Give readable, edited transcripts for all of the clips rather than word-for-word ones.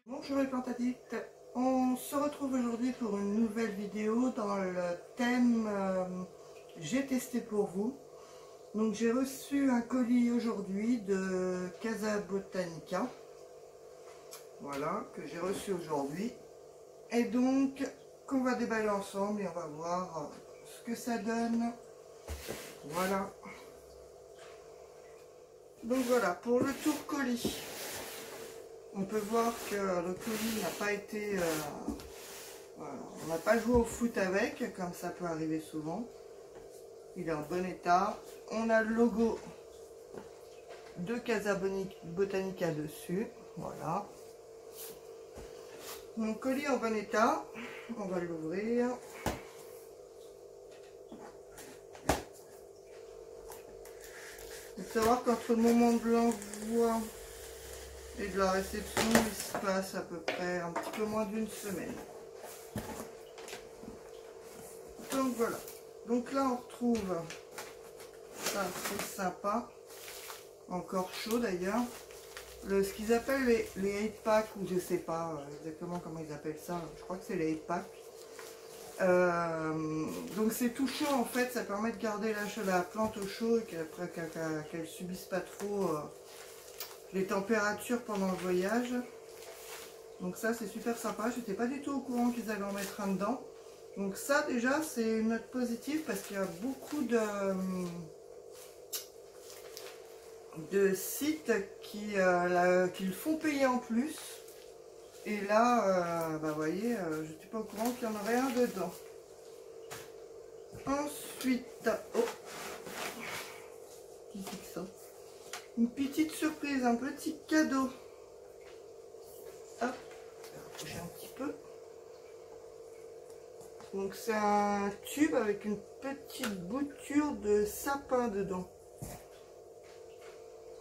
Bonjour les plantes addicts, on se retrouve aujourd'hui pour une nouvelle vidéo dans le thème j'ai testé pour vous. Donc j'ai reçu un colis aujourd'hui de Casa Botanica, voilà, que j'ai reçu aujourd'hui, et donc qu'on va déballer ensemble et on va voir ce que ça donne. Voilà, donc voilà pour le tour colis. On peut voir que le colis n'a pas été... voilà, on n'a pas joué au foot avec, comme ça peut arriver souvent. Il est en bon état. On a le logo de Casa Botanica dessus. Voilà. Mon colis en bon état. On va l'ouvrir. Il faut savoir qu'entre le moment de l'envoi et de la réception, il se passe à peu près un petit peu moins d'une semaine. Donc voilà. Donc là on retrouve ça, c'est sympa, encore chaud d'ailleurs, ce qu'ils appellent les 8 packs, ou je sais pas exactement comment ils appellent ça, je crois que c'est les 8 packs. Donc c'est tout chaud en fait, ça permet de garder la plante au chaud et qu'elle subisse pas trop les températures pendant le voyage. Donc ça c'est super sympa, j'étais pas du tout au courant qu'ils allaient en mettre un dedans. Donc ça déjà c'est une note positive parce qu'il y a beaucoup de sites qui le font payer en plus. Et là, bah, vous voyez, je n'étais pas au courant qu'il y en aurait un dedans. Ensuite, oh, qui c'est que ça? Une petite surprise, un petit cadeau. Hop, je vais rapprocher un petit peu. Donc c'est un tube avec une petite bouture de sapin dedans.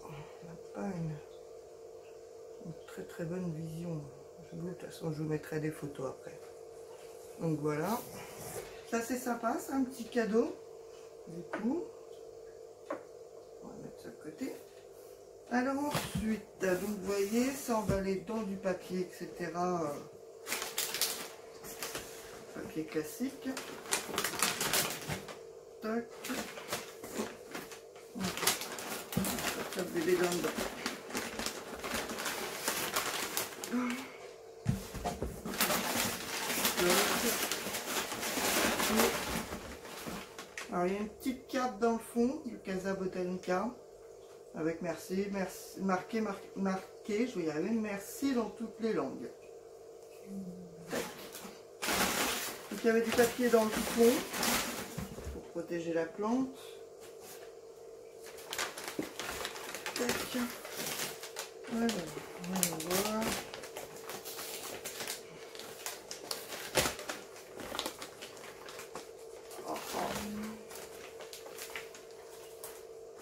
On n'a pas une très bonne vision. De toute façon je vous mettrai des photos après. Donc voilà. Ça c'est sympa, c'est un petit cadeau. Du coup, on va mettre ça de côté. Alors ensuite, donc vous voyez, c'est emballé dans du papier, etc. Papier classique. Tac. Ça le bébé dedans. Alors il y a une petite carte dans le fond de Casa Botanica avec merci, marqué, je vais y arriver, merci dans toutes les langues. Tac. Donc il y avait du papier dans le fond pour protéger la plante. Tac. Voilà, on voit.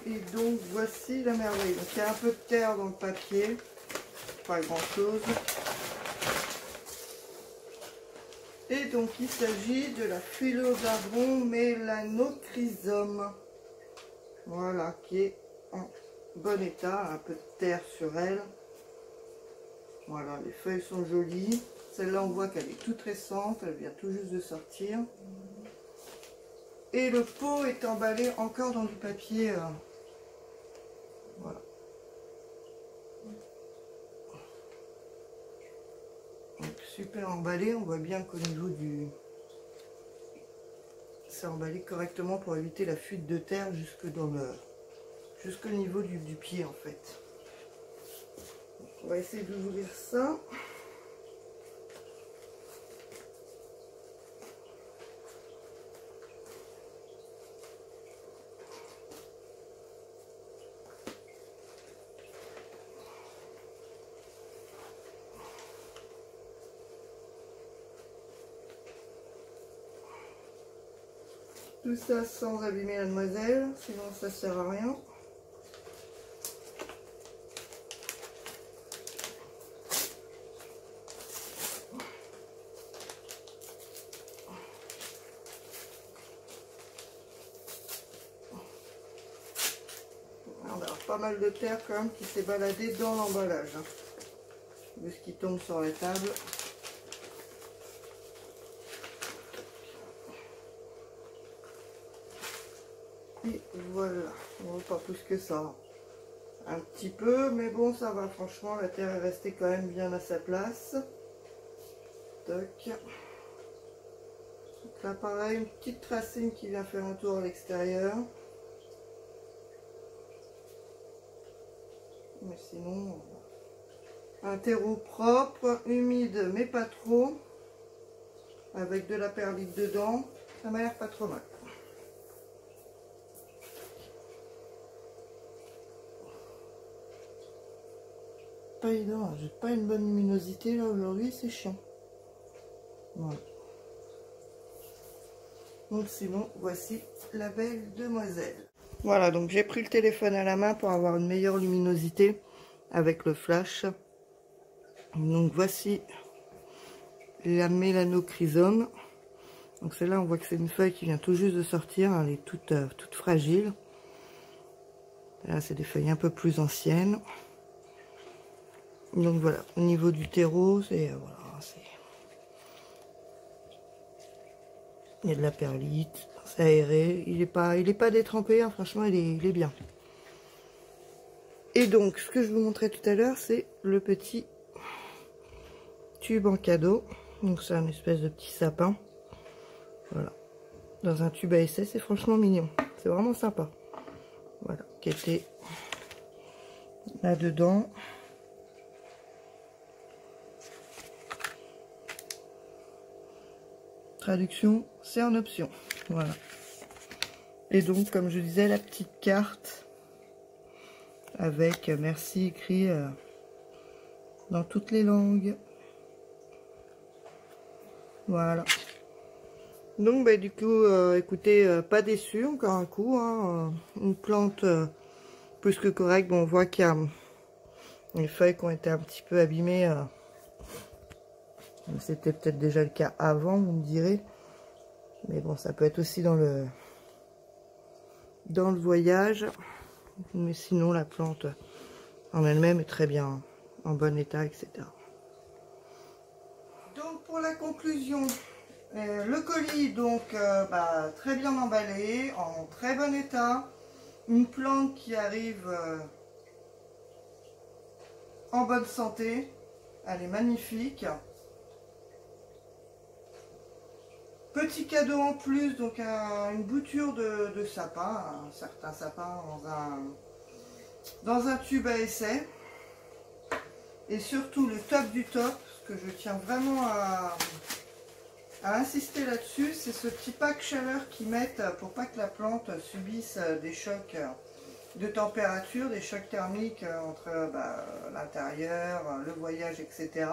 Et donc voici la merveille. Donc il y a un peu de terre dans le papier, pas grand chose. Et donc il s'agit de la Philodendron Mélanochrysum. Voilà, qui est en bon état, un peu de terre sur elle. Voilà, les feuilles sont jolies. Celle-là on voit qu'elle est toute récente, elle vient tout juste de sortir. Et le pot est emballé encore dans du papier. Voilà. Donc, super emballé, on voit bien qu'au niveau du... c'est emballé correctement pour éviter la fuite de terre jusqu'au niveau du pied en fait. Donc, on va essayer d'ouvrir ça. Tout ça sans abîmer la demoiselle, sinon ça sert à rien. pas mal de terre quand même qui s'est baladée dans l'emballage. Hein. Vu ce qui tombe sur la table. Et voilà, bon, pas plus que ça. Un petit peu, mais bon, ça va. Franchement, la terre est restée quand même bien à sa place. Toc. Donc là, pareil, une petite racine qui vient faire un tour à l'extérieur. Mais sinon, un terreau propre, humide, mais pas trop. Avec de la perlite dedans. Ça m'a l'air pas trop mal. Pas évident, j'ai pas une bonne luminosité là aujourd'hui, c'est chiant. Voilà. Donc sinon, voici la belle demoiselle. Voilà, donc j'ai pris le téléphone à la main pour avoir une meilleure luminosité avec le flash. Donc voici la mélanochrysome. Donc celle-là, on voit que c'est une feuille qui vient tout juste de sortir, elle est toute fragile. Là, c'est des feuilles un peu plus anciennes. Donc voilà, au niveau du terreau, c'est voilà, il y a de la perlite, c'est aéré, il est pas détrempé, hein, franchement il est bien. Et donc ce que je vous montrais tout à l'heure, c'est le petit tube en cadeau. Donc c'est un espèce de petit sapin. Voilà. Dans un tube à essai, c'est franchement mignon. C'est vraiment sympa. Voilà, qui était là-dedans. Traduction, c'est en option. Voilà. Et donc, comme je disais, la petite carte avec merci écrit dans toutes les langues. Voilà. Donc, bah, du coup, écoutez, pas déçu, encore un coup. Hein, une plante plus que correcte. Bon, on voit qu'il y a les feuilles qui ont été un petit peu abîmées. C'était peut-être déjà le cas avant, vous me direz. Mais bon, ça peut être aussi dans le voyage. Mais sinon, la plante en elle-même est très bien, en bon état, etc. Donc, pour la conclusion, le colis, donc, très bien emballé, en très bon état. Une plante qui arrive en bonne santé. Elle est magnifique. Petit cadeau en plus, donc une bouture de sapin, un certain sapin dans un tube à essai. Et surtout le top du top, ce que je tiens vraiment à insister là-dessus, c'est ce petit pack chaleur qu'ils mettent pour pas que la plante subisse des chocs de température, des chocs thermiques entre l'intérieur, le voyage, etc.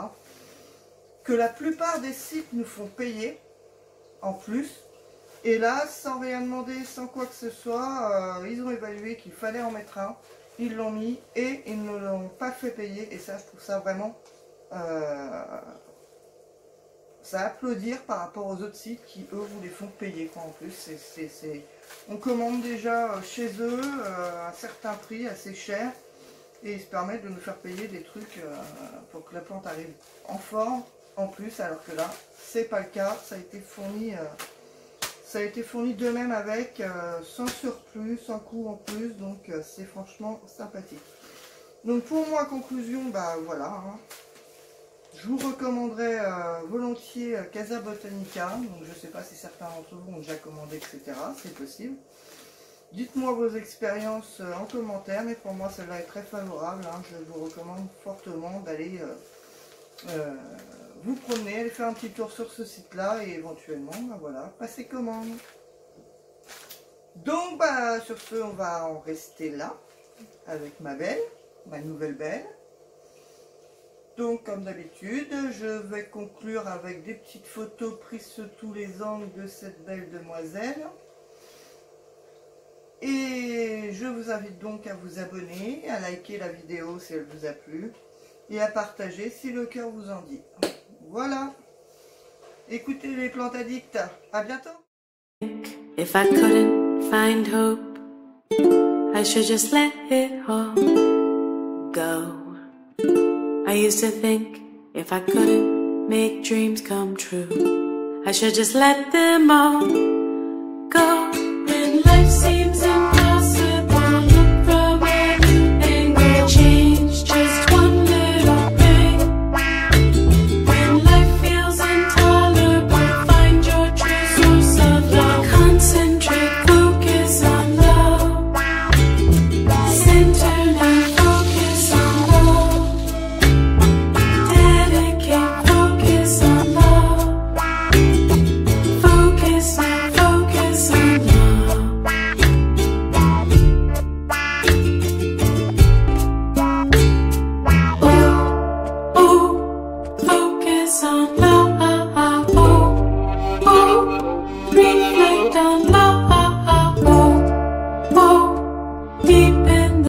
Que la plupart des sites nous font payer. En plus, et là, sans rien demander, sans quoi que ce soit, ils ont évalué qu'il fallait en mettre un, ils l'ont mis et ils ne l'ont pas fait payer, et ça, je trouve ça vraiment ça à applaudir par rapport aux autres sites qui, eux, vous les font payer, quoi, en plus. On commande déjà chez eux un certain prix assez cher, et ils se permettent de nous faire payer des trucs pour que la plante arrive en forme, en plus, alors que là, c'est pas le cas, ça a été fourni de même avec, sans surplus, sans coût en plus, donc c'est franchement sympathique. Donc pour moi, conclusion, voilà, hein. Je vous recommanderais volontiers Casa Botanica, donc je sais pas si certains d'entre vous ont déjà commandé, etc., c'est possible. Dites-moi vos expériences en commentaire, mais pour moi celle-là est très favorable, hein. Je vous recommande fortement d'aller vous promener, aller faire un petit tour sur ce site-là et éventuellement, voilà, passer commande. Donc, sur ce, on va en rester là avec ma nouvelle belle. Donc, comme d'habitude, je vais conclure avec des petites photos prises sous tous les angles de cette belle demoiselle. Et je vous invite donc à vous abonner, à liker la vidéo si elle vous a plu et à partager si le cœur vous en dit. Voilà. Écoutez les plantes addicts. À bientôt. If I couldn't find hope, I I should just let it all go. I used to think if I couldn't make dreams come true, I should just let them all